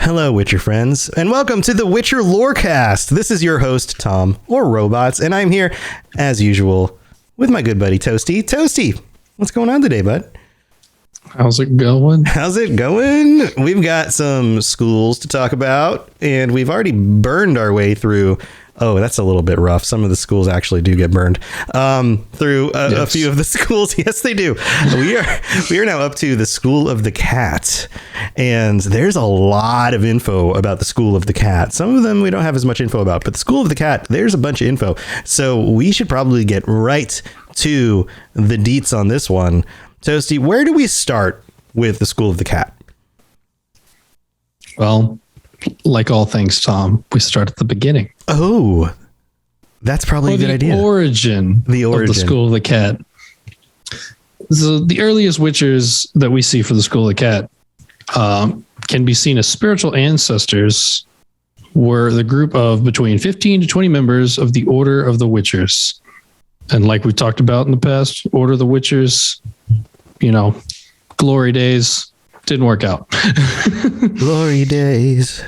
Hello, Witcher friends, and welcome to the Witcher Lorecast. This is your host, Tom, or Robots, and I'm here, as usual, with my good buddy, Toasty. Toasty, what's going on today, bud? How's it going? How's it going? We've got some schools to talk about, and we've already burned our way through... Oh, that's a little bit rough. Some of the schools actually do get burned through a few of the schools. Yes, they do. We are now up to the School of the Cat, and there's a lot of info about the School of the Cat. Some of them we don't have as much info about, but the School of the Cat, there's a bunch of info. So we should probably get right to the deets on this one. Toasty, where do we start with the School of the Cat? Well, like all things, Tom, we start at the beginning. Oh, that's probably a good idea. The origin of the School of the Cat. So the earliest Witchers that we see for the School of the Cat can be seen as spiritual ancestors, were the group of between 15 to 20 members of the Order of the Witchers. And like we talked about in the past, Order of the Witchers, glory days, didn't work out. Glory days.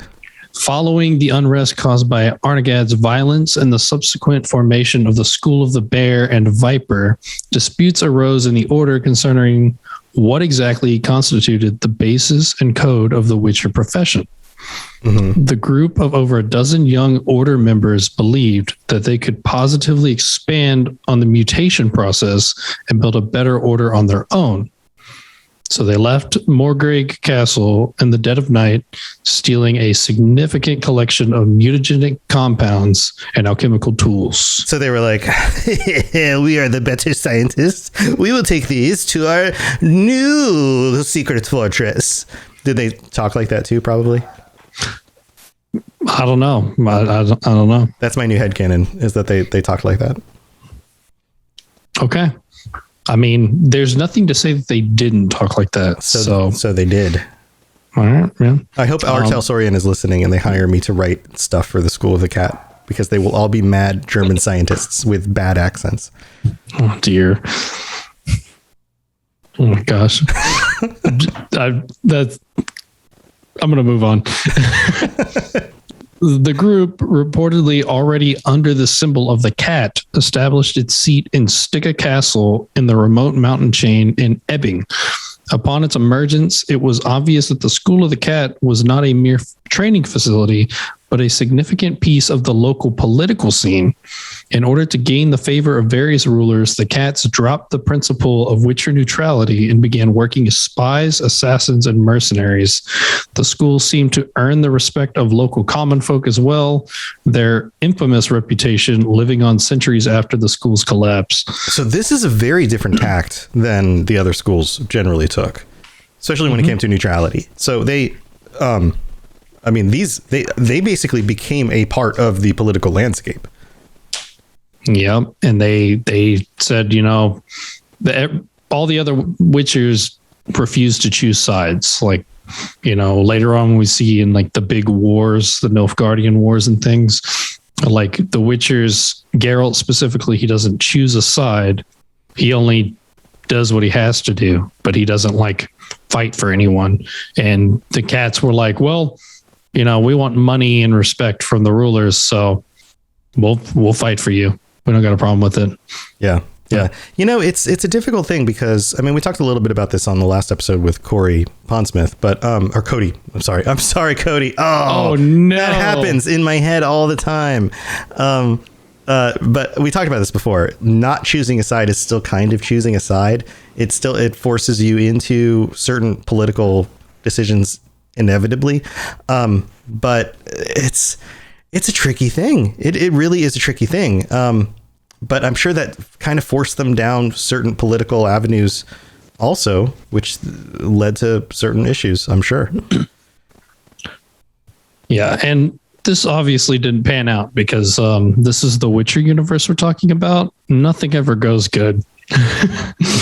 Following the unrest caused by Arnagad's violence and the subsequent formation of the School of the Bear and Viper, disputes arose in the Order concerning what exactly constituted the basis and code of the Witcher profession. Mm-hmm. The group of over a dozen young Order members believed that they could positively expand on the mutation process and build a better order on their own. So they left Morgrave Castle in the dead of night, stealing a significant collection of mutagenic compounds and alchemical tools. So they were like, we are the better scientists. We will take these to our new secret fortress. Did they talk like that too, probably? I don't know. I don't know. That's my new headcanon, is that they talk like that. Okay. I mean, there's nothing to say that they didn't talk like that. So they did. All right, man. I hope Artel Sorian is listening and they hire me to write stuff for the School of the Cat, because they will all be mad German scientists with bad accents. Oh, dear. Oh, my gosh. I'm going to move on. The group, reportedly already under the symbol of the cat, established its seat in Stigga Castle in the remote mountain chain in Ebbing. Upon its emergence, it was obvious that the School of the Cat was not a mere training facility, but a significant piece of the local political scene. In order to gain the favor of various rulers, the Cats dropped the principle of Witcher neutrality and began working as spies, assassins, and mercenaries. The school seemed to earn the respect of local common folk as well, their infamous reputation living on centuries after the school's collapse. So this is a very different tact than the other schools generally took, especially when it came to neutrality. So they basically became a part of the political landscape. Yep. And they said, all the other Witchers refused to choose sides. Like, later on we see in like the big wars, the Nilfgaardian wars and things, like the Witchers, Geralt specifically, he doesn't choose a side. He only does what he has to do, but he doesn't like fight for anyone. And the Cats were like, well, we want money and respect from the rulers, so we'll fight for you. We don't got a problem with it. Yeah. Yeah. It's a difficult thing because, we talked a little bit about this on the last episode with Corey Pondsmith, but, or Cody. I'm sorry, Cody. Oh, no. That happens in my head all the time. But we talked about this before. Not choosing a side is still kind of choosing a side. It forces you into certain political decisions inevitably. But it's a tricky thing. It really is a tricky thing. But I'm sure that kind of forced them down certain political avenues also, which led to certain issues, I'm sure. Yeah. And this obviously didn't pan out because this is the Witcher universe we're talking about. Nothing ever goes good.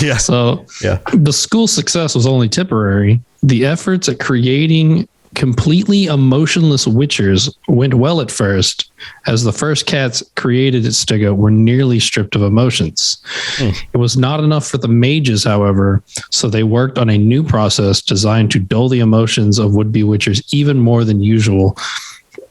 Yeah. So the school's success was only temporary. The efforts at creating completely emotionless witchers went well at first, as the first cats created at Stygia were nearly stripped of emotions. It was not enough for the mages, however, so they worked on a new process designed to dull the emotions of would-be witchers even more than usual.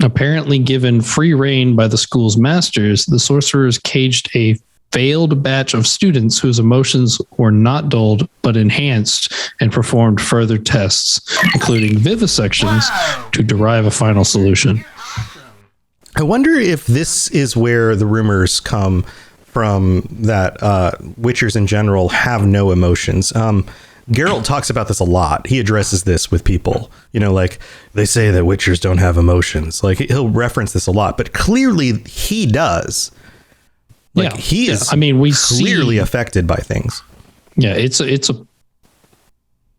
Apparently given free rein by the school's masters, the sorcerers caged a failed batch of students whose emotions were not dulled but enhanced and performed further tests, including vivisections, to derive a final solution. I wonder if this is where the rumors come from that witchers in general have no emotions. Geralt talks about this a lot. He addresses this with people, like they say that witchers don't have emotions. Like he'll reference this a lot, but clearly he does. Like he is, we clearly affected by things. Yeah, it's a.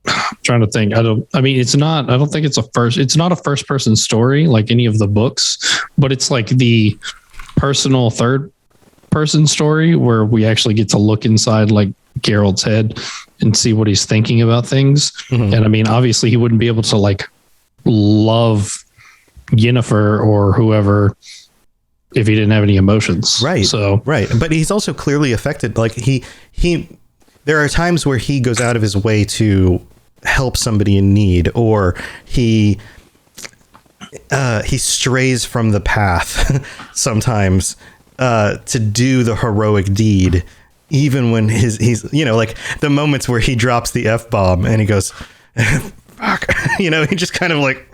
I'm trying to think. I don't think it's not a first person story like any of the books, but it's like the personal third person story where we actually get to look inside like Geralt's head and see what he's thinking about things. Mm-hmm. And obviously he wouldn't be able to like love Yennefer or whoever if he didn't have any emotions. Right. But he's also clearly affected. Like there are times where he goes out of his way to help somebody in need, or he strays from the path sometimes to do the heroic deed, even when he's like the moments where he drops the F-bomb and he goes, fuck, he just kind of like,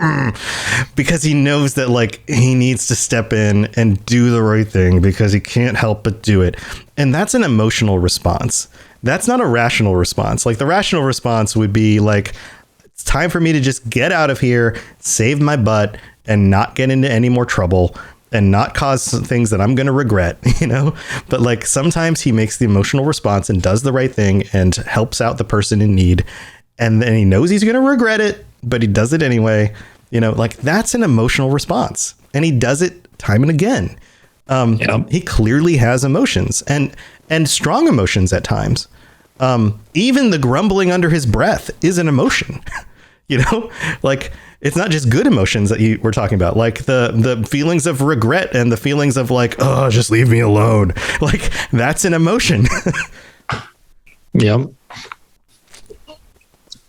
because he knows that like he needs to step in and do the right thing because he can't help but do it. And that's an emotional response. That's not a rational response. Like the rational response would be like, it's time for me to just get out of here, save my butt, and not get into any more trouble and not cause things that I'm going to regret, but like sometimes he makes the emotional response and does the right thing and helps out the person in need. And then he knows he's going to regret it, but he does it anyway. Like that's an emotional response, and he does it time and again. He clearly has emotions and strong emotions at times. Even the grumbling under his breath is an emotion, like it's not just good emotions that we're talking about, like the feelings of regret and the feelings of like, oh, just leave me alone. Like that's an emotion. Yep.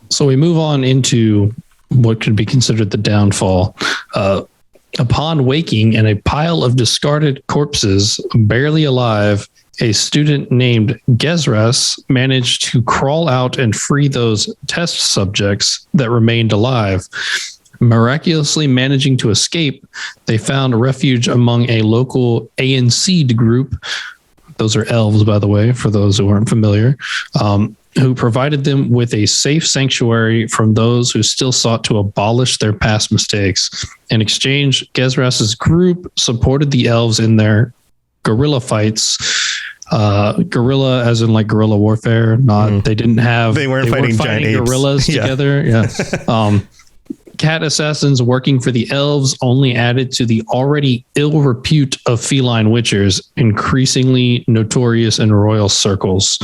So we move on into what could be considered the downfall. Upon waking in a pile of discarded corpses, barely alive, a student named Gesrez managed to crawl out and free those test subjects that remained alive. Miraculously managing to escape, they found refuge among a local ANC group. Those are elves, by the way, for those who aren't familiar, who provided them with a safe sanctuary from those who still sought to abolish their past mistakes. In exchange, Gesrez's group supported the elves in their guerrilla fights. Guerrilla as in like guerrilla warfare, not they weren't fighting giant gorillas together. Yeah. Cat assassins working for the elves only added to the already ill repute of feline witchers, increasingly notorious in royal circles.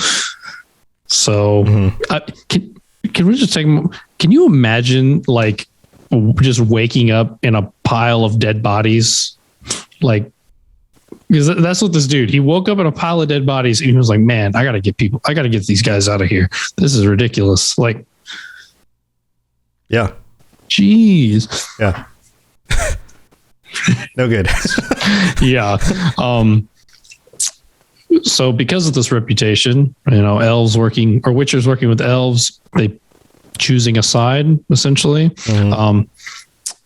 So can we just can you imagine like just waking up in a pile of dead bodies? Like, because that's what this dude, he woke up in a pile of dead bodies and he was like, man, I got to get these guys out of here. This is ridiculous. Like, yeah. Jeez. Yeah. No good. Yeah. So because of this reputation, elves working or witchers working with elves, they choosing a side essentially. Mm-hmm.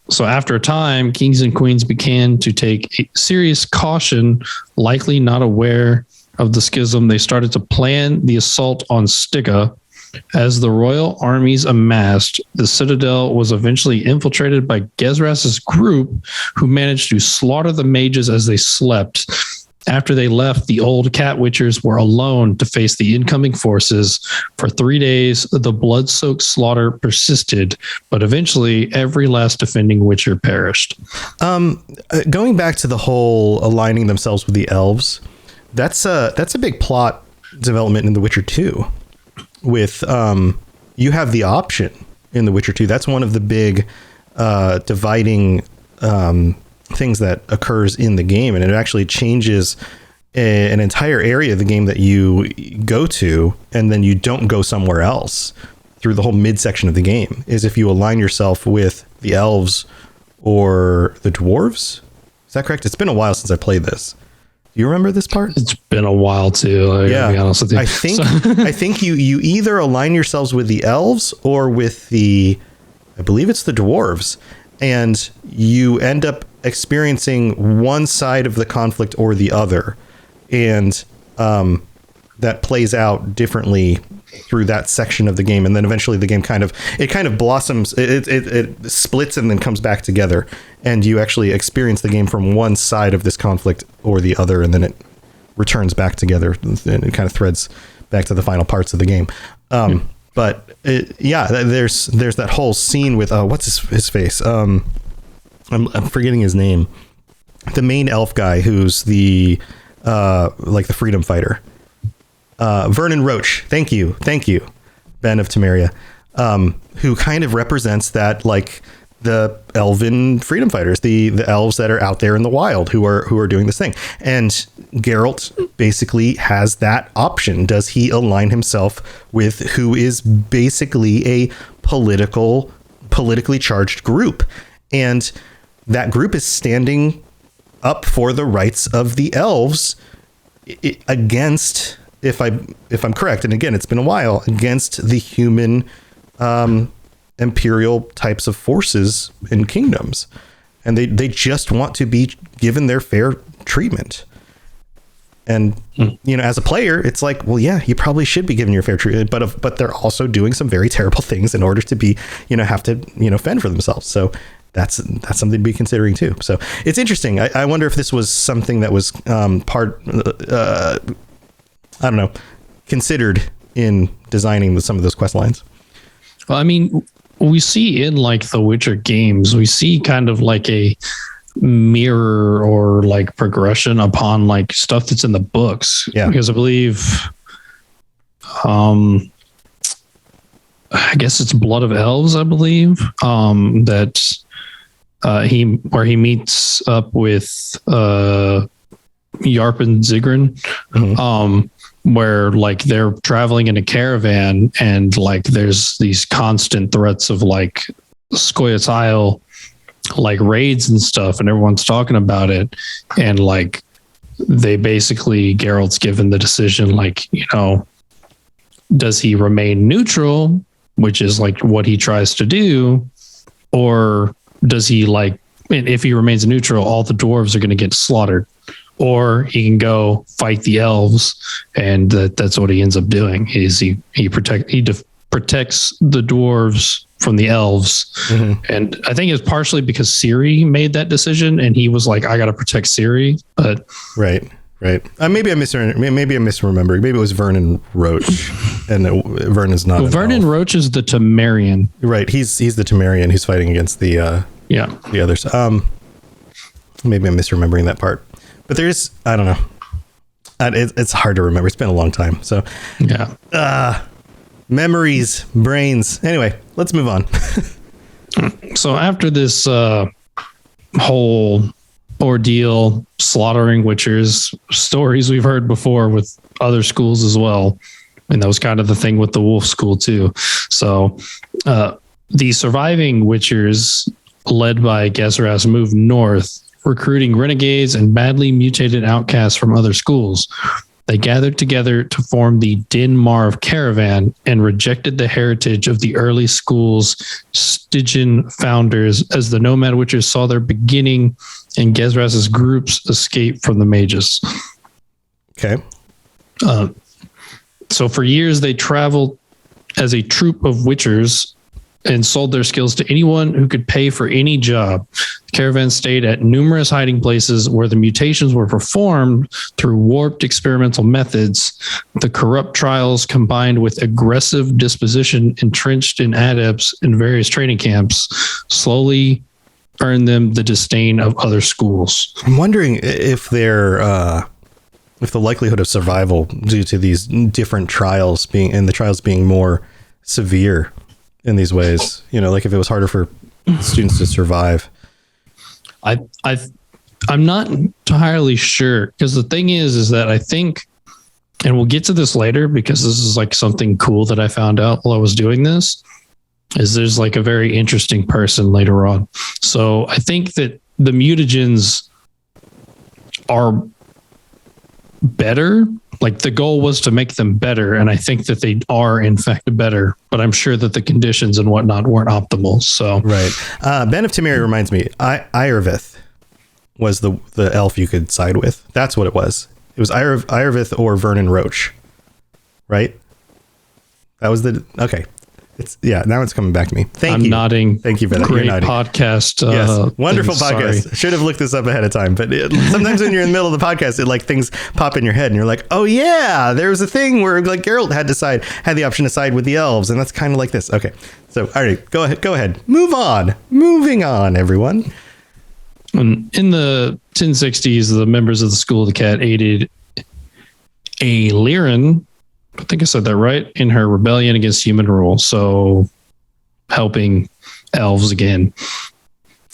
So after a time, kings and queens began to take a serious caution, likely not aware of the schism. They started to plan the assault on Stygia. As the royal armies amassed, the citadel was eventually infiltrated by Gesrez's group, who managed to slaughter the mages as they slept. After they left, the old cat witchers were alone to face the incoming forces. For 3 days, the blood-soaked slaughter persisted, but eventually every last defending witcher perished. Going back to the whole aligning themselves with the elves, that's a big plot development in The Witcher 2. With you have the option in The Witcher 2. That's one of the big dividing things that occurs in the game, and it actually changes an entire area of the game that you go to, and then you don't go somewhere else through the whole midsection of the game, is if you align yourself with the elves or the dwarves. Is that correct? It's been a while since I played this. Do you remember this part? It's been a while too. I gotta be honest with you. I think you either align yourselves with the elves or with I believe it's the dwarves, and you end up experiencing one side of the conflict or the other, and that plays out differently through that section of the game, and then eventually the game kind of blossoms. It splits and then comes back together, and you actually experience the game from one side of this conflict or the other, and then it returns back together, and it kind of threads back to the final parts of the game. But there's that whole scene with what's his face? I'm forgetting his name. The main elf guy who's the the freedom fighter. Vernon Roach. Thank you, Ben of Temeria, who kind of represents that, like, the elven freedom fighters, the elves that are out there in the wild who are doing this thing. And Geralt basically has that option. Does he align himself with who is basically a politically charged group? And that group is standing up for the rights of the elves against, if I'm correct, and again, it's been a while, against the human imperial types of forces and kingdoms. And they just want to be given their fair treatment. And, as a player, it's like, well, yeah, you probably should be given your fair treatment, but they're also doing some very terrible things in order to be, have to, fend for themselves. So that's something to be considering too. So it's interesting. I wonder if this was something that was considered in designing some of those quest lines. Well, I mean, we see in like the Witcher games, we see kind of like a mirror or like progression upon like stuff that's in the books. Yeah. Because I believe, I guess it's Blood of Elves, I believe, that where he meets up with Yarp and Zigrin, where like they're traveling in a caravan, and like there's these constant threats of like Scoia'tael like raids and stuff, and everyone's talking about it, and like they basically, Geralt's given the decision, like, does he remain neutral, which is like what he tries to do, or does he, like, and if he remains neutral, all the dwarves are going to get slaughtered, or he can go fight the elves, and that's what he ends up doing. Is he protects the dwarves from the elves, and I think it's partially because Ciri made that decision, and he was like, I got to protect Ciri. But right. Maybe I'm misremembering. Maybe it was Vernon Roach, and Vernon's not. Well, Vernon Roach is the Temerian. Right, he's the Temerian who's fighting against the others. Maybe I'm misremembering that part. But there's, I don't know. It's hard to remember. It's been a long time. So yeah. Memories, brains. Anyway, let's move on. So after this whole ordeal, slaughtering witchers, stories we've heard before with other schools as well. And that was kind of the thing with the wolf school too. So the surviving witchers, led by Gesrez, moved north, recruiting renegades and badly mutated outcasts from other schools. They gathered together to form the Din Marv Caravan and rejected the heritage of the early school's Stygian founders as the nomad witchers saw their beginning and Gesrez's groups escape from the mages. Okay. So for years, they traveled as a troop of witchers and sold their skills to anyone who could pay for any job. The caravan stayed at numerous hiding places where the mutations were performed through warped experimental methods. The corrupt trials, combined with aggressive disposition entrenched in adepts in various training camps, slowly earned them the disdain of other schools. I'm wondering if the likelihood of survival due to these different trials being more severe in these ways, like if it was harder for students to survive. I'm not entirely sure, because the thing is that I think, and we'll get to this later because this is like something cool that I found out while I was doing this, is there's like a very interesting person later on. So I think that the mutagens are better. Like the goal was to make them better. And I think that they are in fact better, but I'm sure that the conditions and whatnot weren't optimal. So, right. Ben of Temeria reminds me, Irvith was the elf you could side with. That's what it was. It was Irvith or Vernon Roach, right? That was okay. Now it's coming back to me. I'm nodding. Thank you for that. Great podcast. Yes, wonderful podcast. Sorry. Should have looked this up ahead of time. But sometimes when you're in the middle of the podcast, things pop in your head, and you're like, "Oh yeah, there was a thing where like Geralt had the option to side with the elves, and that's kind of like this." Okay, so all right, go ahead, moving on, everyone. In the 1060s, the members of the School of the Cat aided Liren, I think I said that right, in her rebellion against human rule. So helping elves again.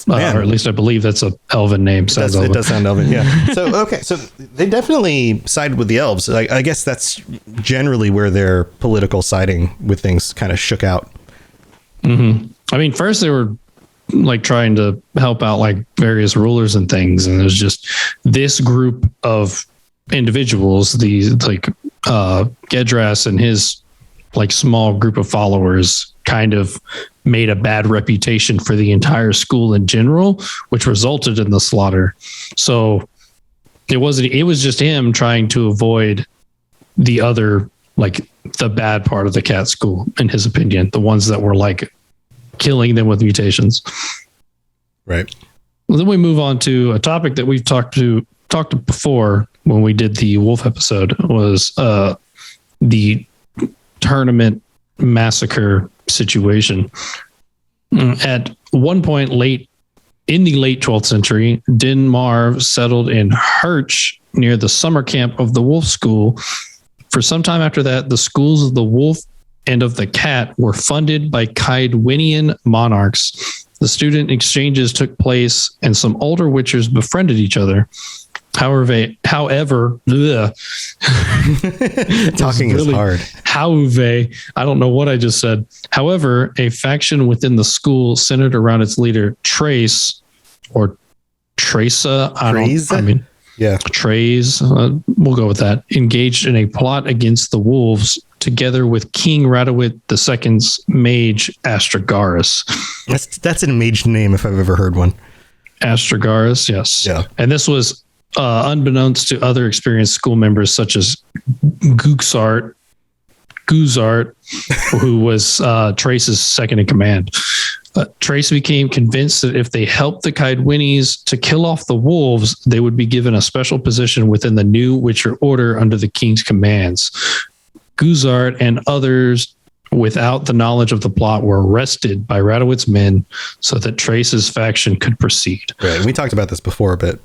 Or at least I believe that's a elven name. It does sound elven, yeah. So they definitely sided with the elves. I guess that's generally where their political siding with things kind of shook out. Mm-hmm. I mean, first they were like trying to help out like various rulers and things, and there's just this group of individuals, these like Gesrez and his like small group of followers kind of made a bad reputation for the entire school in general, which resulted in the slaughter. So it was just him trying to avoid the other, like the bad part of the cat school, in his opinion, the ones that were like killing them with mutations. Right. Well, then we move on to a topic that we've talked before when we did the wolf episode, was the Tournament Massacre situation. At one point in the late 12th century, Din Marv settled in Hirsch near the summer camp of the wolf school. For some time after that, the schools of the wolf and of the cat were funded by Kaidwinian monarchs. The student exchanges took place and some older witchers befriended each other. However, talking is hard. However, I don't know what I just said. However, a faction within the school centered around its leader, Trace or Trace. Trace. We'll go with that. Engaged in a plot against the wolves, together with King Radowit II's mage Astragarus. That's a mage name if I've ever heard one. Astragarus, yes. Yeah. And this was unbeknownst to other experienced school members such as Guzart, who was Trace's second in command. Trace became convinced that if they helped the Kaidwinis to kill off the wolves, they would be given a special position within the new Witcher order under the king's commands. Guzart and others without the knowledge of the plot were arrested by Radowit's men so that Trace's faction could proceed. Right. We talked about this before a bit.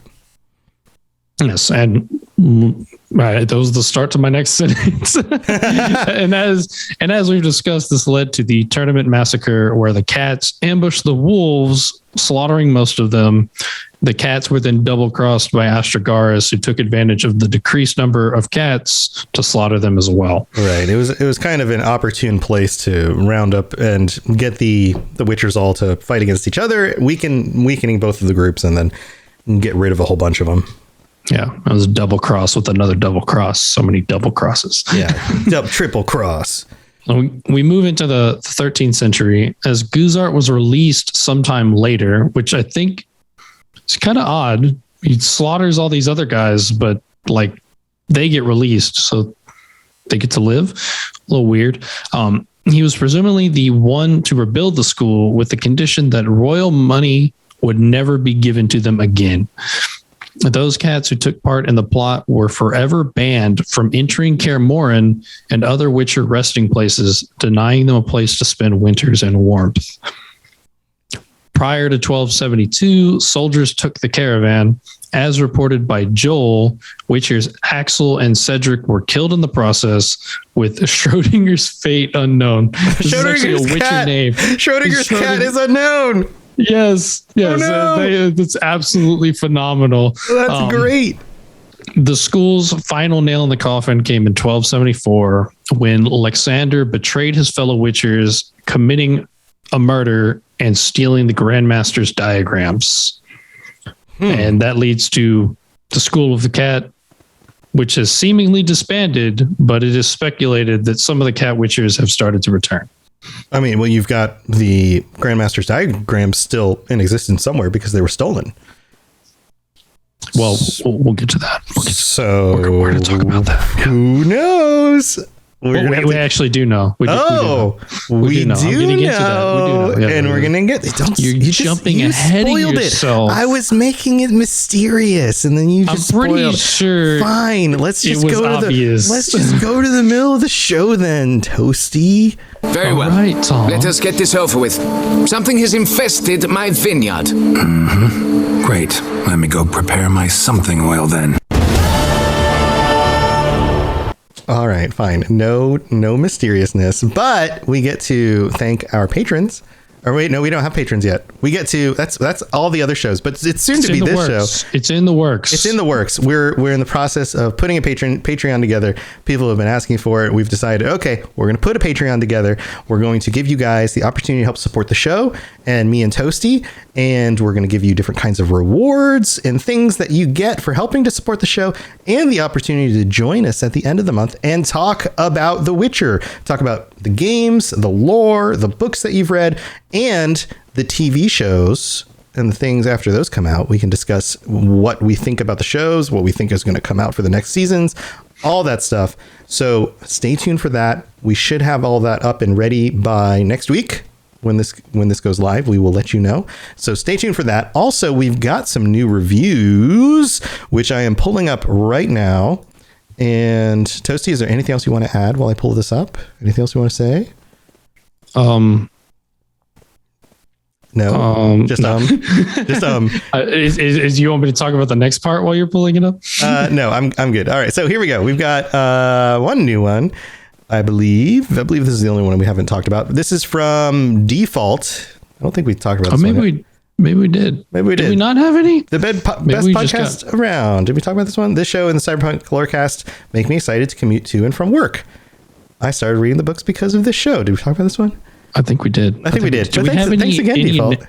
Yes, and that was the start to my next sentence. and as we've discussed, this led to the Tournament Massacre, where the cats ambushed the wolves, slaughtering most of them. The cats were then double-crossed by Astragarus, who took advantage of the decreased number of cats to slaughter them as well. Right. It was kind of an opportune place to round up and get the Witchers all to fight against each other, weakening both of the groups, and then get rid of a whole bunch of them. Yeah, it was a double cross with another double cross. So many double crosses. Yeah, triple cross. We move into the 13th century as Guzart was released sometime later, which I think is kind of odd. He slaughters all these other guys, but like they get released, so they get to live. A little weird. He was presumably the one to rebuild the school with the condition that royal money would never be given to them again. Those cats who took part in the plot were forever banned from entering Karemorin and other Witcher resting places, denying them a place to spend winters in warmth. Prior to 1272, soldiers took the caravan. As reported by Joel, Witchers Axel and Cedric were killed in the process, with Schrodinger's fate unknown. This is actually a Witcher name. Schrodinger's cat is unknown. Yes. Oh, no. It's absolutely phenomenal. That's great. The school's final nail in the coffin came in 1274 when Alexander betrayed his fellow witchers, committing a murder and stealing the Grandmaster's diagrams. And that leads to the School of the Cat, which has seemingly disbanded, but it is speculated that some of the Cat Witchers have started to return. I mean, well, you've got the Grandmaster's diagrams still in existence somewhere because they were stolen. Well, we'll get to that. So we're going to talk about that. Yeah. Who knows? We actually do know. We do know. And we're going to get... You're jumping ahead of yourself. I was making it mysterious, and then you just I'm pretty spoiled. sure. Fine, let's just go obvious. let's just go to the middle of the show then, Toasty. Very well. All right, Tom. Let us get this over with. Something has infested my vineyard. Great. Let me go prepare my something oil then. All right, fine. No mysteriousness, but we get to thank our patrons. Or wait, no, we don't have patrons yet. We get to that's all the other shows, but it's soon to be this show. It's in the works. It's in the works. We're in the process of putting a Patreon together. People have been asking for it. We've decided, okay, we're going to put a Patreon together. We're going to give you guys the opportunity to help support the show and me and Toasty, and we're going to give you different kinds of rewards and things that you get for helping to support the show, and the opportunity to join us at the end of the month and talk about The Witcher, talk about the games, the lore, the books that you've read, and the TV shows and the things after those come out. We can discuss what we think about the shows, what we think is going to come out for the next seasons, all that stuff. So stay tuned for that. We should have all that up and ready by next week. When this goes live, we will let you know. So stay tuned for that. Also, we've got some new reviews, which I am pulling up right now. And Toasty, is there anything else you want to add while I pull this up? Anything else you want to say? No. Just Is you want me to talk about the next part while you're pulling it up? No, I'm good. All right, so here we go. We've got one new one. I believe this is the only one we haven't talked about. This is from Default. I don't think we talked about this one yet. Maybe we did. Maybe we did. Did we not have any? The best podcast around. Did we talk about this one? This show and the Cyberpunk Lorecast make me excited to commute to and from work. I started reading the books because of this show. Did we talk about this one? I think we did. I think we did. Do we have any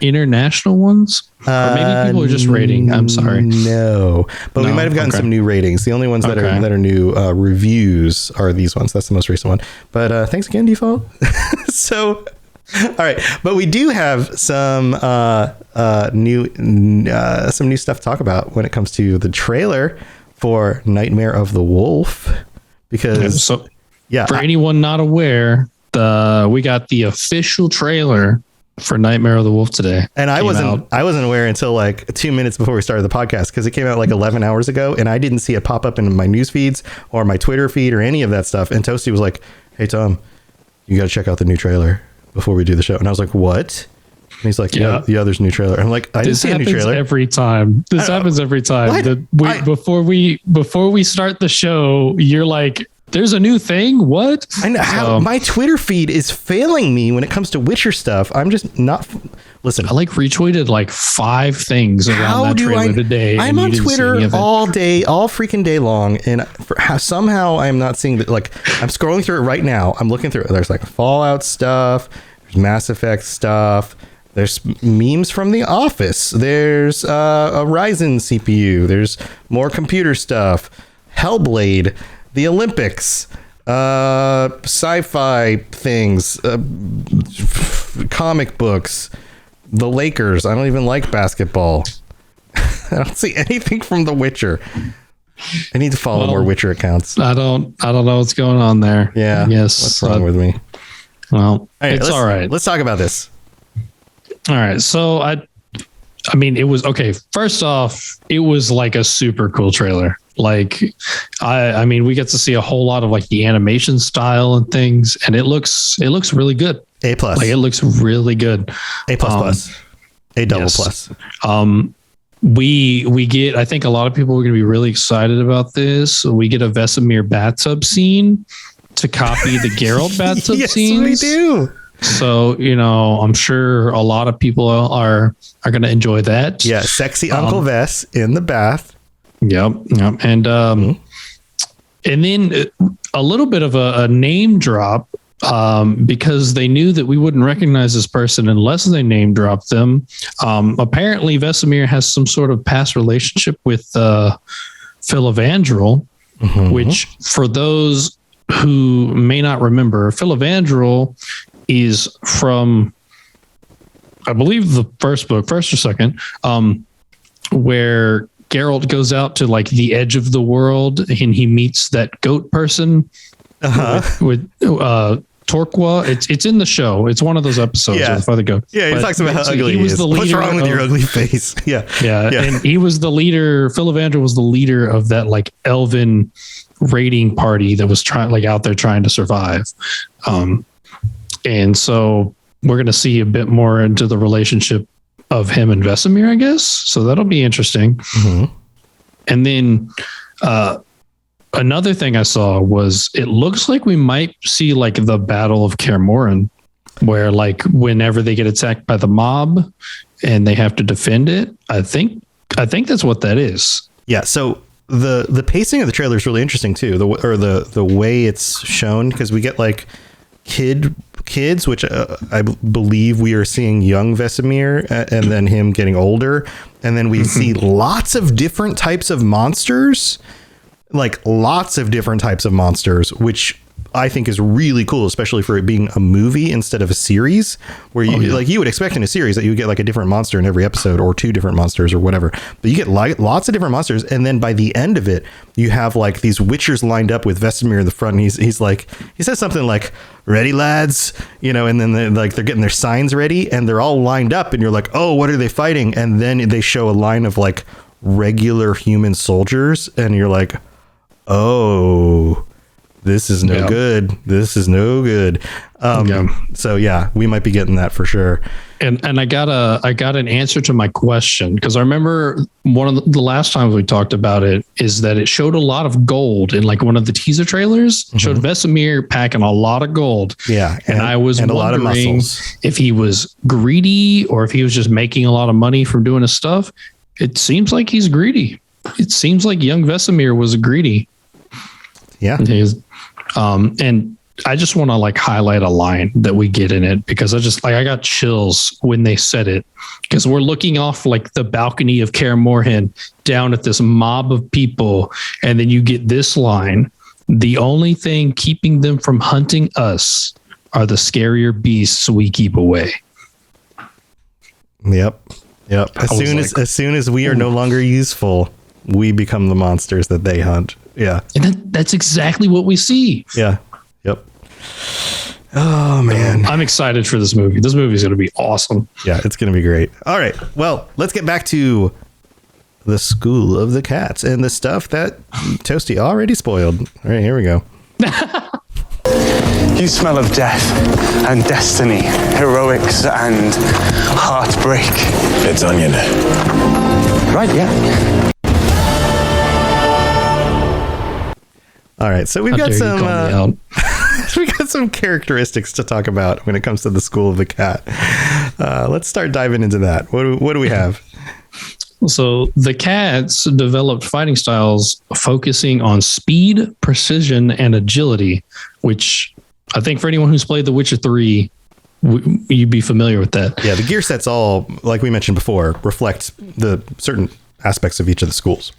international ones? Or maybe people are just rating. I'm sorry. No, but we might have gotten some new ratings. The only ones that are new reviews are these ones. That's the most recent one. But thanks again, Default. So, all right. But we do have some new stuff to talk about when it comes to the trailer for Nightmare of the Wolf. Because for anyone not aware, we got the official trailer for Nightmare of the Wolf today. And I wasn't aware until like 2 minutes before we started the podcast, because it came out like 11 hours ago and I didn't see it pop up in my news feeds or my Twitter feed or any of that stuff. And Toasty was like, "Hey Tom, you got to check out the new trailer before we do the show." And I was like, "What?" And he's like, yeah, there's a new trailer. I'm like, I didn't see a new trailer. Every time. This happens every time. Before we start the show, you're like, "There's a new thing? What?" I know my Twitter feed is failing me when it comes to Witcher stuff. I'm just not. Listen, I retweeted 5 things around that trailer today. I'm on Twitter all day, all freaking day long, and somehow I'm not seeing that. I'm scrolling through it right now. I'm looking through it. There's Fallout stuff. There's Mass Effect stuff. There's memes from The Office. There's a Ryzen CPU. There's more computer stuff. Hellblade. The Olympics, sci-fi things, comic books, the Lakers. I don't even like basketball. I don't see anything from The Witcher. I need to follow more Witcher accounts. I don't know what's going on there. Yeah. Yes. What's wrong with me? Well, it's all right. Let's talk about this. All right. So I mean, it was okay. First off, it was a super cool trailer. I mean, we get to see a whole lot of the animation style and things, and it looks really good. A+. It looks really good. A++. A double plus. We get, I think a lot of people are going to be really excited about this. We get a Vesemir bathtub scene to copy the Geralt bathtub scenes. Yes, we do. So, I'm sure a lot of people are going to enjoy that. Yeah. Sexy Uncle Vess in the bath. Yep. And, and then a little bit of a name drop, because they knew that we wouldn't recognize this person unless they name dropped them. Apparently Vesemir has some sort of past relationship with, Philavandrel, which for those who may not remember, Philavandrel is from, I believe, the first or second, where Geralt goes out to like the edge of the world and he meets that goat person with Torqua. It's in the show. It's one of those episodes of the goat. Yeah, he talks about how ugly he is. What's wrong with your ugly face? Yeah. And he was the leader. Philavandrel was the leader of that like elven raiding party that was out there trying to survive. And so we're going to see a bit more into the relationship of him and Vesemir, I guess. So that'll be interesting. And then another thing I saw was it looks like we might see like the Battle of Karemorin, where like whenever they get attacked by the mob and they have to defend it. I think that's what that is. Yeah. So the pacing of the trailer is really interesting too. The way it's shown, because we get like kids, which I believe we are seeing young Vesemir and then him getting older. And then we see lots of different types of monsters, which I think is really cool, especially for it being a movie instead of a series, where you would expect in a series that you would get like a different monster in every episode or two different monsters or whatever, but you get like lots of different monsters. And then by the end of it, you have like these witchers lined up with Vesemir in the front. And he's like, he says something like, "Ready, lads," and then they're getting their signs ready and they're all lined up and you're like, oh, what are they fighting? And then they show a line of like regular human soldiers and you're like, oh, this is no good. This is no good. So yeah, we might be getting that for sure. And I got an answer to my question, because I remember one of the last times we talked about it is that it showed a lot of gold in like one of the teaser trailers. Showed Vesemir packing a lot of gold. Yeah, and I was wondering a lot of muscles. If he was greedy or if he was just making a lot of money from doing his stuff. It seems like he's greedy. It seems like young Vesemir was greedy. Yeah. And I just want to like highlight a line that we get in it, because I got chills when they said it, because we're looking off like the balcony of Kaer Morhen down at this mob of people. And then you get this line: "The only thing keeping them from hunting us are the scarier beasts we keep away." Yep. As soon as we are no longer useful, we become the monsters that they hunt. Yeah. And that's exactly what we see. Yeah. Yep. Oh, man. I'm excited for this movie. This movie is going to be awesome. Yeah, it's going to be great. All right. Well, let's get back to the School of the Cats and the stuff that Toasty already spoiled. All right, here we go. You smell of death and destiny, heroics and heartbreak. It's onion. Right, yeah. All right, so we've got some characteristics to talk about when it comes to the School of the Cat. Let's start diving into that. What do we have? So the cats developed fighting styles focusing on speed, precision, and agility, which I think for anyone who's played The Witcher 3, you'd be familiar with that. Yeah, the gear sets all, like we mentioned before, reflect the certain aspects of each of the schools.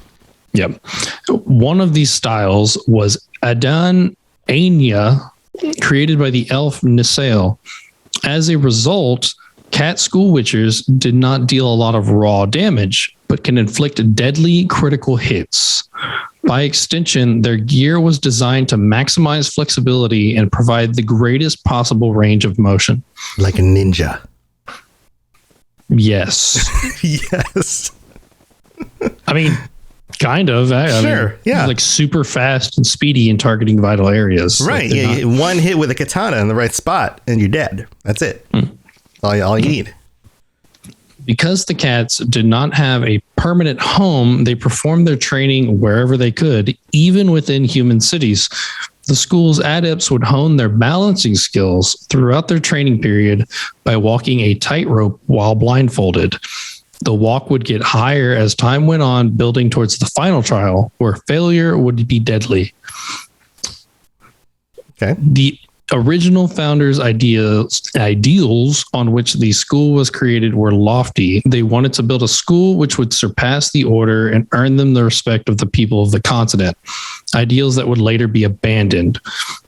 Yep. One of these styles was Aidan Anya, created by the elf Nisael. As a result, cat school witchers did not deal a lot of raw damage, but can inflict deadly critical hits. By extension, their gear was designed to maximize flexibility and provide the greatest possible range of motion. Like a ninja. Yes. Yes. I mean, kind of. Yeah. Like super fast and speedy in targeting vital areas. Right. Like one hit with a katana in the right spot and you're dead. That's it. All you need. Because the cats did not have a permanent home, they performed their training wherever they could, even within human cities. The school's adepts would hone their balancing skills throughout their training period by walking a tightrope while blindfolded. The walk would get higher as time went on, building towards the final trial, where failure would be deadly. Okay. The original founders' ideals on which the school was created were lofty. They wanted to build a school which would surpass the order and earn them the respect of the people of the continent. Ideals that would later be abandoned.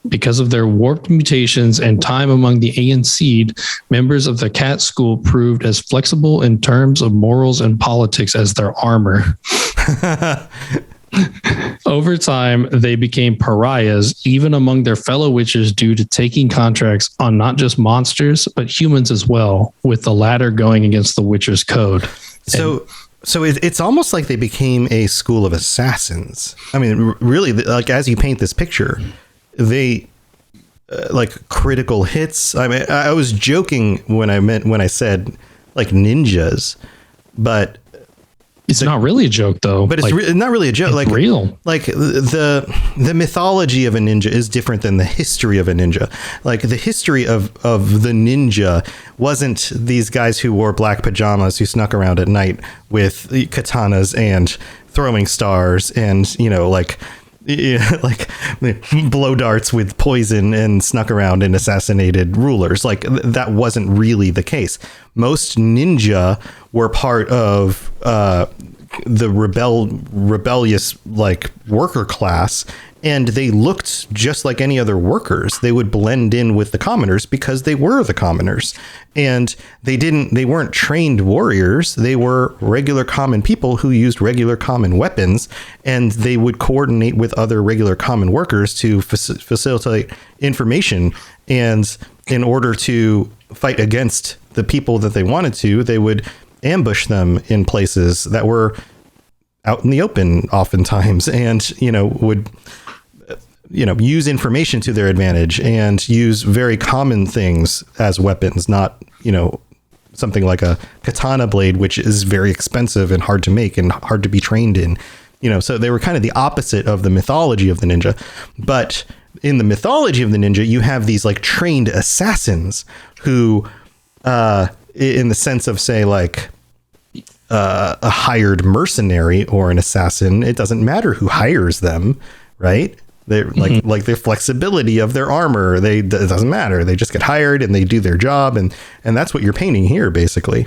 Because of their warped mutations and time among the ANC, members of the cat school proved as flexible in terms of morals and politics as their armor. Over time, they became pariahs, even among their fellow witches, due to taking contracts on not just monsters, but humans as well, with the latter going against the Witcher's code. So it's almost like they became a school of assassins. I mean, really, like as you paint this picture, they like critical hits. I mean, I was joking when I said like ninjas, but it's not really a joke though. But it's not really a joke. It's like real. Like the mythology of a ninja is different than the history of a ninja. Like the history of the ninja wasn't these guys who wore black pajamas who snuck around at night with katanas and throwing stars and, you know, like blow darts with poison and snuck around and assassinated rulers. Like that wasn't really the case. Most ninja were part of the rebellious like worker class, and they looked just like any other workers. They would blend in with the commoners because they were the commoners, and they weren't trained warriors. They were regular common people who used regular common weapons, and they would coordinate with other regular common workers to facilitate information. And in order to fight against the people that they wanted to, they would ambush them in places that were out in the open oftentimes, and, you know, would, you know, use information to their advantage and use very common things as weapons, not, you know, something like a katana blade, which is very expensive and hard to make and hard to be trained in, you know. So they were kind of the opposite of the mythology of the ninja. But in the mythology of the ninja, you have these like trained assassins who, in the sense of, say, like a hired mercenary or an assassin, it doesn't matter who hires them, right? They're like their flexibility of their armor. It doesn't matter. They just get hired and they do their job. And that's what you're painting here, basically.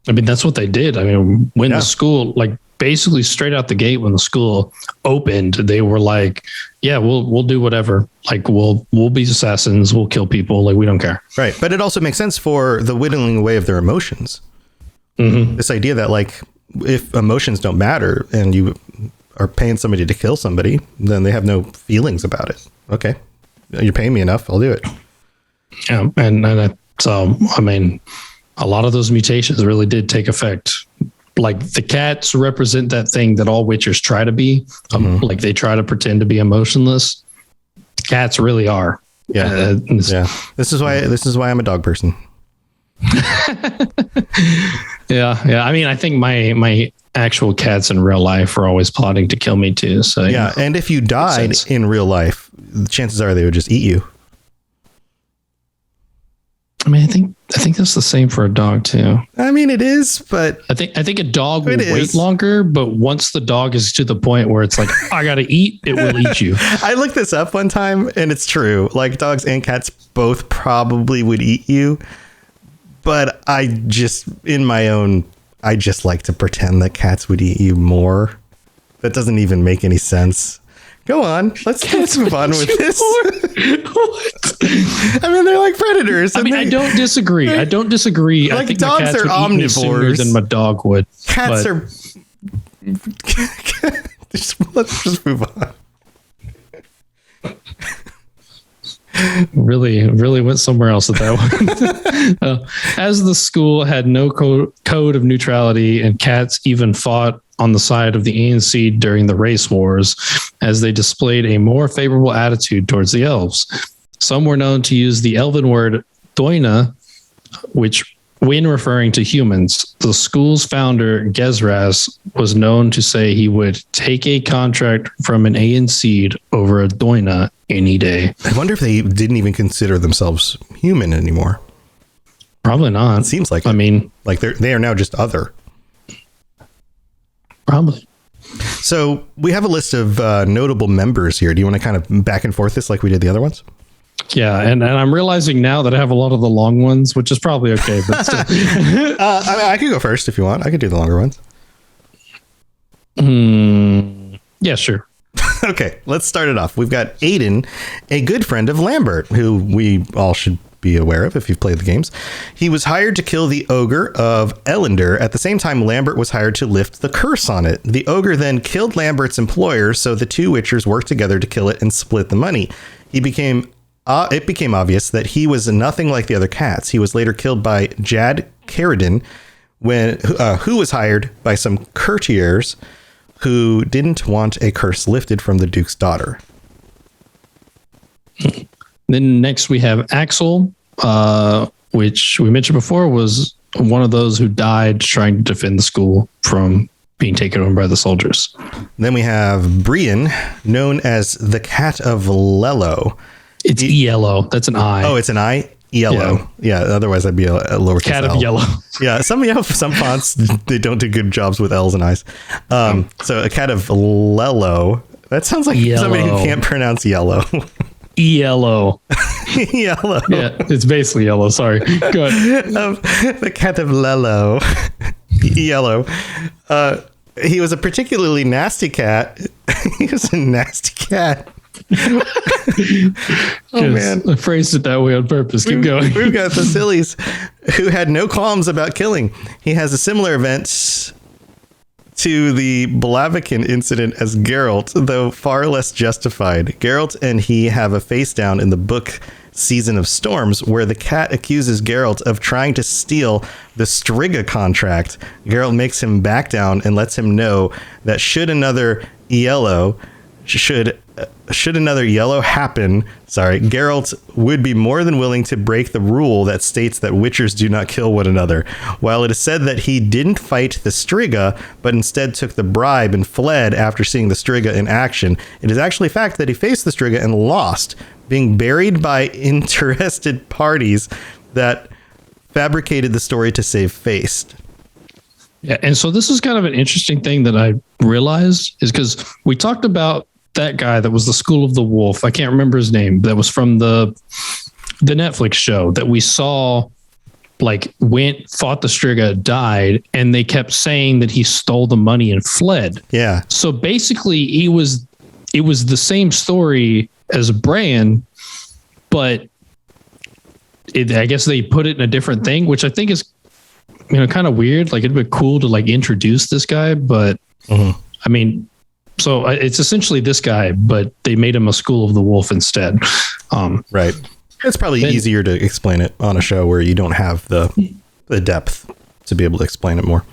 I mean, that's what they did. I mean, when the school, like basically straight out the gate, when the school opened, they were like, yeah, we'll do whatever. Like we'll be assassins. We'll kill people. Like, we don't care. Right. But it also makes sense for the whittling away of their emotions. Mm-hmm. This idea that like, if emotions don't matter and you are paying somebody to kill somebody, then they have no feelings about it. Okay, you're paying me enough, I'll do it. Yeah, and so I mean, a lot of those mutations really did take effect. Like the cats represent that thing that all witchers try to be. Like they try to pretend to be emotionless. Cats really are. Yeah, yeah. This is why I'm a dog person. Yeah. I mean, I think my actual cats in real life are always plotting to kill me too. So yeah, and if you died in real life, the chances are they would just eat you. I mean, I think that's the same for a dog too. I mean, it is, but I think a dog will wait longer, but once the dog is to the point where it's like, I gotta eat, it will eat you. I looked this up one time, and it's true. Like dogs and cats both probably would eat you, but I just like to pretend that cats would eat you more. That doesn't even make any sense. Go on. Let's move on with this. What? I mean, they're like predators. I mean, I don't disagree. Like, I think dogs are omnivores than my dog would. Cats are. Let's just move on. Really went somewhere else with that one. As the school had no code of neutrality, and cats even fought on the side of the ANC during the race wars, as they displayed a more favorable attitude towards the elves. Some were known to use the elven word doina, which when referring to humans, the school's founder, Gesrez, was known to say he would take a contract from an Aeon seed over a Doina any day. I wonder if they didn't even consider themselves human anymore. Probably not. It seems like I mean, like they are now just other. Probably. So we have a list of notable members here. Do you want to kind of back and forth this like we did the other ones? Yeah, and I'm realizing now that I have a lot of the long ones, which is probably okay. But still. I could go first if you want. I could do the longer ones. Yeah, sure. Okay, let's start it off. We've got Aidan, a good friend of Lambert, who we all should be aware of if you've played the games. He was hired to kill the ogre of Ellender. At the same time, Lambert was hired to lift the curse on it. The ogre then killed Lambert's employer, so the two witchers worked together to kill it and split the money. It became obvious that he was nothing like the other cats. He was later killed by Jad Karemorin, who was hired by some courtiers who didn't want a curse lifted from the Duke's daughter. Then next we have Axel, which we mentioned before was one of those who died trying to defend the school from being taken over by the soldiers. Then we have Brian, known as the Cat of Lello. It's yellow. That's an I. Oh, it's an I? Yellow. Yeah. Otherwise, I'd be a lowercase Cat of L. yellow. Yeah. Some fonts, they don't do good jobs with L's and I's. So a Cat of Lello. That sounds like somebody who can't pronounce yellow. Yellow. Yellow. Yeah, it's basically yellow. Sorry. Go ahead. The Cat of Lello. Yellow. He was a particularly nasty cat. He was a nasty cat. Oh man, I phrased it that way on purpose. Keep going. We've got Vasilis, who had no qualms about killing. He has a similar event to the Blaviken incident as Geralt, though far less justified. Geralt and he have a face down in the book Season of Storms, where the cat accuses Geralt of trying to steal the Striga contract. Geralt makes him back down and lets him know that should another yellow happen, Geralt would be more than willing to break the rule that states that witchers do not kill one another. While it is said that he didn't fight the Striga, but instead took the bribe and fled after seeing the Striga in action, it is actually a fact that he faced the Striga and lost, being buried by interested parties that fabricated the story to save face. Yeah, and so this is kind of an interesting thing that I realized is because we talked about that guy that was the School of the Wolf. I can't remember his name. That was from the Netflix show that we saw, like fought the Striga, died, and they kept saying that he stole the money and fled. Yeah. So basically, it was the same story as Bran, but I guess they put it in a different thing, which I think is kind of weird. Like it'd be cool to like introduce this guy, but I mean. So it's essentially this guy, but they made him a School of the Wolf instead. Right. It's probably easier to explain it on a show where you don't have the depth to be able to explain it more.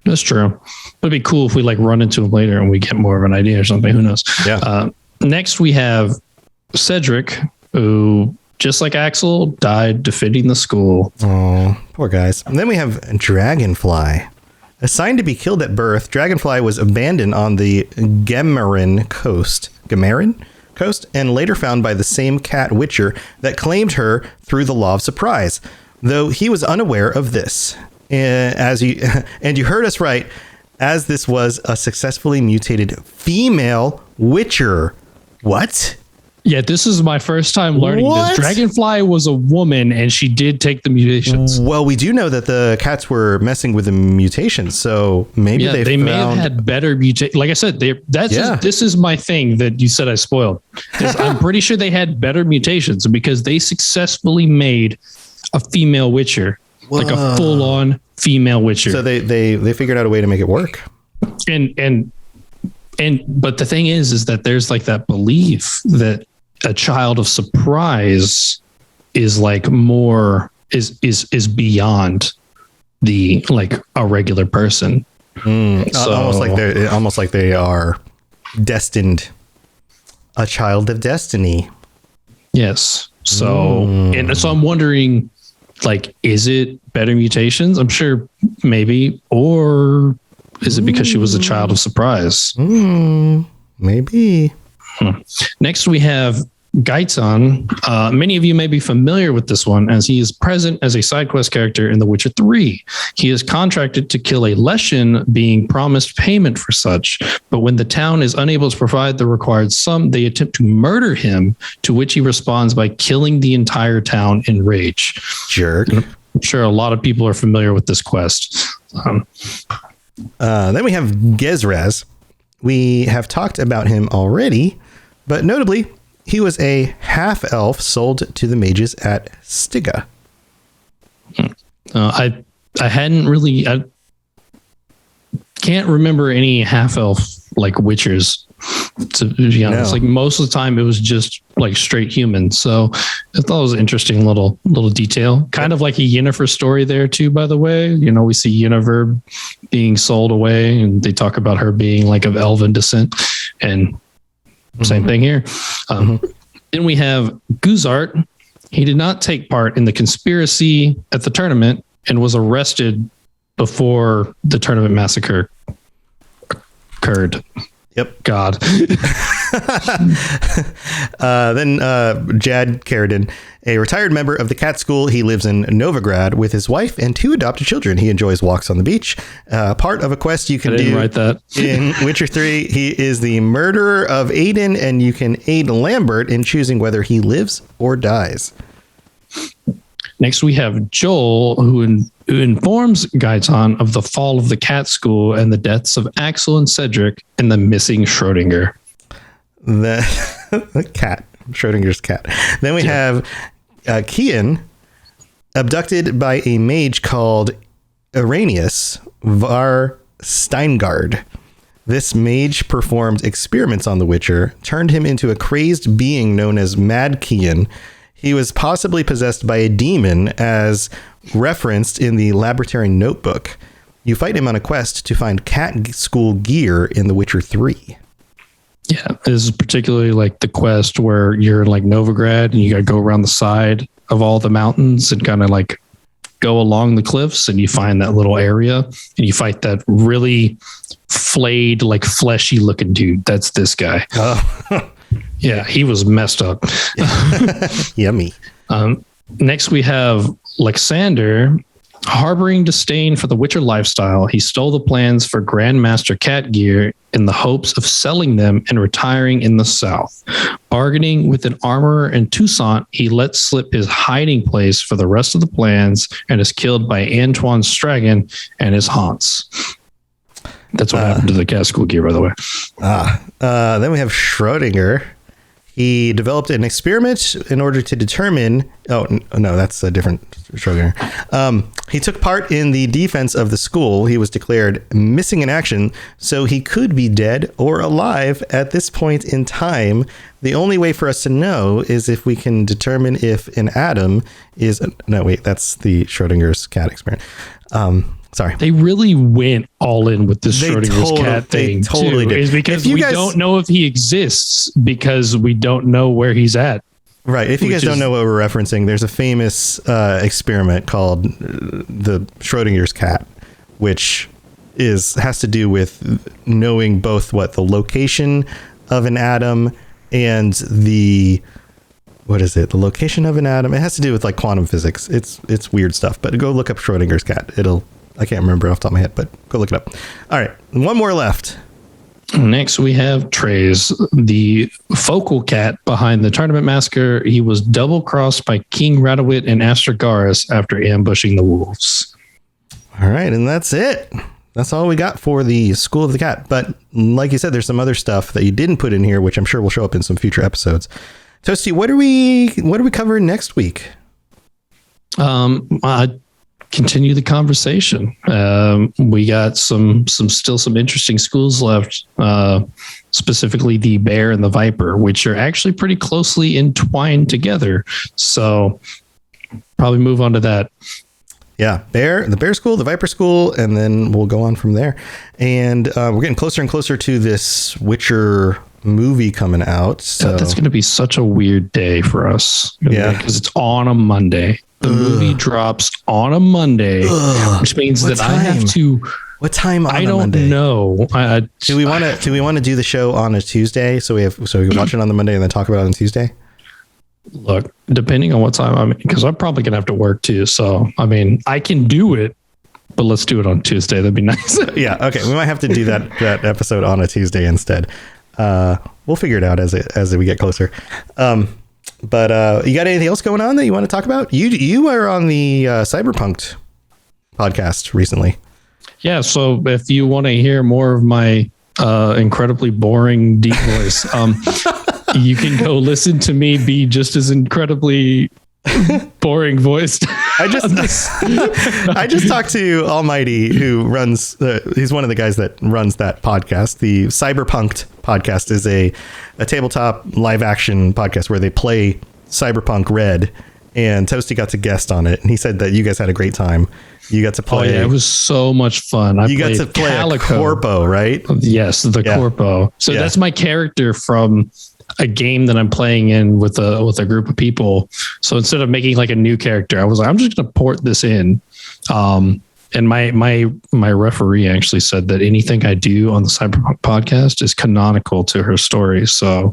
That's true. It'd be cool if we like run into him later and we get more of an idea or something. Who knows? Yeah. Next we have Cedric, who just like Axel died defending the school. Oh, poor guys. And then we have Dragonfly. Assigned to be killed at birth, Dragonfly was abandoned on the Gamerin coast, and later found by the same cat witcher that claimed her through the law of surprise, though he was unaware of this. And you heard us right, as this was a successfully mutated female witcher. What? Yeah, this is my first time learning this. Dragonfly was a woman, and she did take the mutations. Well, we do know that the cats were messing with the mutations, so maybe they may have had better mutations. Like I said, this is my thing that you said I spoiled. I'm pretty sure they had better mutations because they successfully made a female witcher, like a full-on female witcher. So they figured out a way to make it work. But the thing is that there's like that belief that a child of surprise is like more is beyond the like a regular person. So, almost like they are destined, a child of destiny. Yes. So and so I'm wondering like, is it better mutations? I'm sure maybe. Or is it because she was a child of surprise? Maybe. Next, we have Gaitzan. Many of you may be familiar with this one, as he is present as a side quest character in The Witcher 3. He is contracted to kill a Leshen, being promised payment for such, but when the town is unable to provide the required sum, they attempt to murder him, to which he responds by killing the entire town in rage. Jerk. I'm sure a lot of people are familiar with this quest. Then we have Gesrez. We have talked about him already, but notably, he was a half-elf sold to the mages at Stygia. I can't remember any half-elf like witchers, to be honest. No. Like, most of the time it was just like straight human. So I thought it was an interesting little detail. Kind of like a Yennefer story there too, by the way. You know, we see Yennefer being sold away, and they talk about her being like of elven descent, and same thing here. Then we have Guzart. He did not take part in the conspiracy at the tournament and was arrested before the Tournament Massacre occurred. Yep. God. Then Jad Carradine, a retired member of the cat school. He lives in Novigrad with his wife and 2 adopted children. He enjoys walks on the beach. Part of a quest you can do write that. in Witcher 3. He is the murderer of Aidan, and you can aid Lambert in choosing whether he lives or dies. Next, we have Joel, who informs Gaitzan of the fall of the cat school and the deaths of Axel and Cedric and the missing Schrodinger. The cat, Schrodinger's cat. Then we have Kian, abducted by a mage called Iranius var Steingard. This mage performed experiments on the Witcher, turned him into a crazed being known as Mad Kian. He was possibly possessed by a demon, as referenced in the laboratory notebook. You fight him on a quest to find cat school gear in The Witcher 3. Yeah, this is particularly like the quest where you're in like Novigrad and you got to go around the side of all the mountains and kind of like go along the cliffs, and you find that little area and you fight that really flayed, like fleshy looking dude. That's this guy. Oh. Yeah, he was messed up. Yummy. Next, we have Lexander. Harboring disdain for the Witcher lifestyle, he stole the plans for Grandmaster Cat gear in the hopes of selling them and retiring in the south. Bargaining with an armorer in Toussaint, he lets slip his hiding place for the rest of the plans and is killed by Antoine Stragan and his haunts. That's what happened to the cat school gear, by the way. Then we have Schrodinger. He developed an experiment in order to determine... Oh, no, that's a different Schrodinger. He took part in the defense of the school. He was declared missing in action, so he could be dead or alive at this point in time. The only way for us to know is if we can determine if an atom is... No, wait, that's the Schrodinger's cat experiment. Sorry. They really went all in with this Schrodinger's cat thing. They totally did. Is because we don't know if he exists because we don't know where he's at. Right. If you guys don't know what we're referencing, there's a famous experiment called the Schrodinger's cat, which has to do with knowing both what the location of an atom and the location of an atom. It has to do with like quantum physics. It's weird stuff, but go look up Schrodinger's cat. I can't remember off the top of my head, but go look it up. All right. One more left. Next, we have Trey's, the focal cat behind the Tournament Massacre. He was double-crossed by King Radowit and Astragarus after ambushing the wolves. All right, and that's it. That's all we got for the School of the Cat. But like you said, there's some other stuff that you didn't put in here, which I'm sure will show up in some future episodes. Toasty, what are we covering next week? Continue the conversation. We got some interesting schools left, specifically the Bear and the Viper, which are actually pretty closely entwined together. So probably move on to that. Yeah, the Bear School, the Viper School, and then we'll go on from there. And we're getting closer and closer to this Witcher movie coming out. So that's going to be such a weird day for us. Yeah, because it's on a Monday. The movie drops on a Monday, which means that I have to. What time on I don't Monday? know. Do we want to do the show on a Tuesday so we can watch it on the Monday and then talk about it on Tuesday? Look, depending on what time because I'm probably gonna have to work too. So I mean, I can do it, but let's do it on Tuesday. That'd be nice. Yeah. Okay. We might have to do that episode on a Tuesday instead. We'll figure it out as we get closer. But you got anything else going on that you want to talk about? You were on the Cyberpunk podcast recently. Yeah. So if you want to hear more of my incredibly boring deep voice, you can go listen to me be just as incredibly boring voiced. I just talked to Almighty, who runs he's one of the guys that runs that podcast. The Cyberpunked podcast is a tabletop live action podcast where they play Cyberpunk Red, and Toasty got to guest on it, and he said that you guys had a great time. You got to play. Oh yeah, it was so much fun. You got to play a Corpo, right? Yes, the Corpo. So that's my character from a game that I'm playing in with a group of people. So instead of making like a new character, I was like, I'm just going to port this in. And my referee actually said that anything I do on the Cyberpunk podcast is canonical to her story. So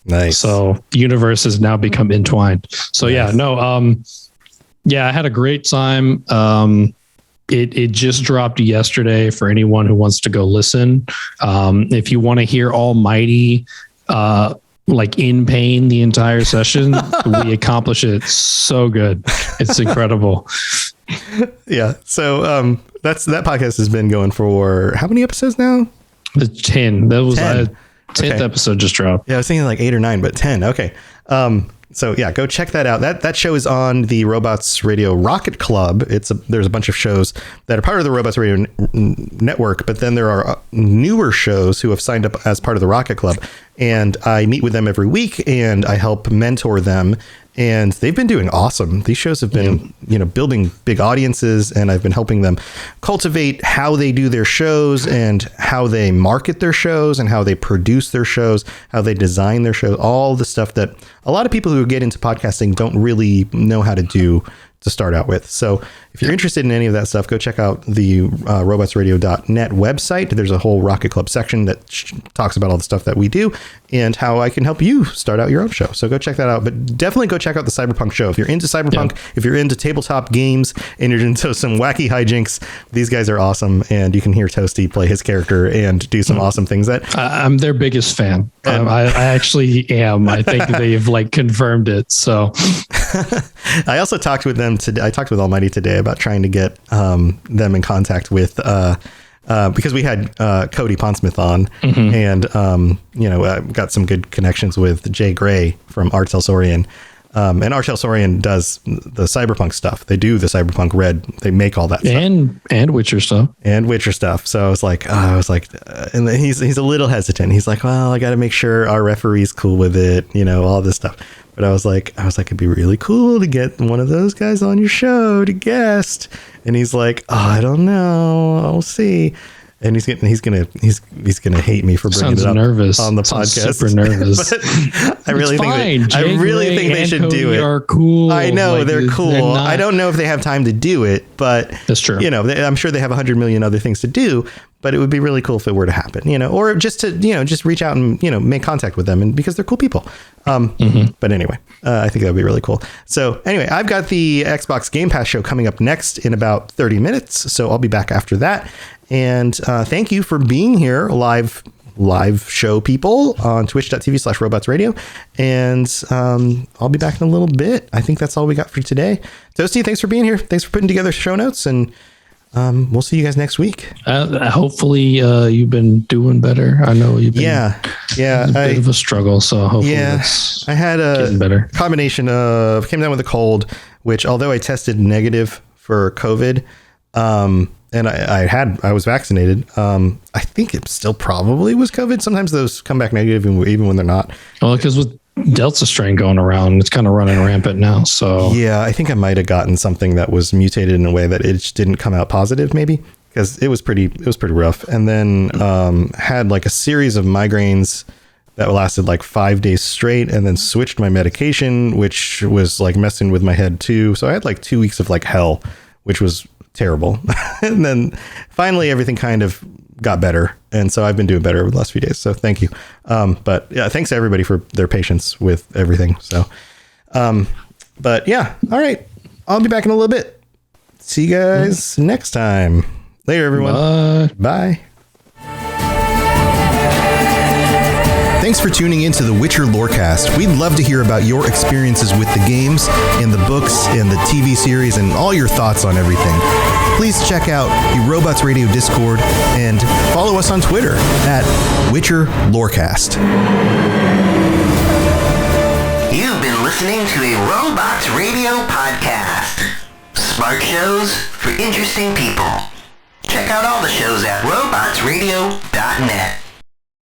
nice. So the universe has now become entwined. So nice. I had a great time. It just dropped yesterday for anyone who wants to go listen. If you want to hear Almighty, like in pain the entire session, we accomplish it so good. It's incredible. Yeah. So that podcast has been going for how many episodes now? The 10. That was 10th okay. episode just dropped. Yeah, I was thinking like 8 or 9, but 10. Okay. So yeah, go check that out. That show is on the Robots Radio Rocket Club. There's a bunch of shows that are part of the Robots Radio network, but then there are newer shows who have signed up as part of the Rocket Club, and I meet with them every week and I help mentor them. And they've been doing awesome. These shows have been, building big audiences, and I've been helping them cultivate how they do their shows and how they market their shows and how they produce their shows, how they design their shows, all the stuff that a lot of people who get into podcasting don't really know how to do to start out with. So if you're interested in any of that stuff, go check out the robotsradio.net website. There's a whole Rocket Club section that talks about all the stuff that we do and how I can help you start out your own show. So go check that out, but definitely go check out the Cyberpunk show. If you're into Cyberpunk, if you're into tabletop games and you're into some wacky hijinks, these guys are awesome. And you can hear Toasty play his character and do some awesome things. I'm their biggest fan. I actually am. I think they've confirmed it. So I also talked with them today. I talked with Almighty today about trying to get them in contact with because we had Cody Pondsmith on, and got some good connections with Jay Gray from Art Selsorian. And Art Selsorian does the Cyberpunk stuff. They do the Cyberpunk Red. They make all that stuff. And Witcher stuff. So I was like, and he's a little hesitant. He's like, well, I got to make sure our referee's cool with it, all this stuff. But I was like, it'd be really cool to get one of those guys on your show to guest. And he's like, I don't know. I'll see. And he's gonna hate me for bringing it up on the podcast. Super nervous. I really think they should do it. Are cool. I know they're cool. I don't know if they have time to do it, but that's true. I'm sure they have 100 million other things to do. But it would be really cool if it were to happen, or just to, just reach out and, make contact with them, and because they're cool people. But anyway, I think that would be really cool. So anyway, I've got the Xbox Game Pass show coming up next in about 30 minutes. So I'll be back after that. And thank you for being here, live show people on twitch.tv/robotsradio. And I'll be back in a little bit. I think that's all we got for today. Toasty, thanks for being here. Thanks for putting together show notes, and we'll see you guys next week. Hopefully you've been doing better. I know you've been a bit of a struggle, so hopefully I had a better combination of came down with a cold, which although I tested negative for COVID, and I was vaccinated, I think it still probably was COVID. Sometimes those come back negative even when they're not. Well, because with Delta strain going around, it's kind of running rampant now. So yeah, I think I might have gotten something that was mutated in a way that it just didn't come out positive, maybe, because it was pretty rough. And then had like a series of migraines that lasted like 5 days straight, and then switched my medication, which was like messing with my head too. So I had like 2 weeks of like hell, which was terrible. And then finally everything kind of got better. And so I've been doing better over the last few days. So thank you. But yeah, thanks to everybody for their patience with everything. So, but yeah. All right. I'll be back in a little bit. See you guys next time. Later, everyone. Bye. Thanks for tuning in to the Witcher Lorecast. We'd love to hear about your experiences with the games and the books and the TV series and all your thoughts on everything. Please check out the Robots Radio Discord and follow us on Twitter at Witcher Lorecast. You've been listening to a Robots Radio podcast. Smart shows for interesting people. Check out all the shows at robotsradio.net.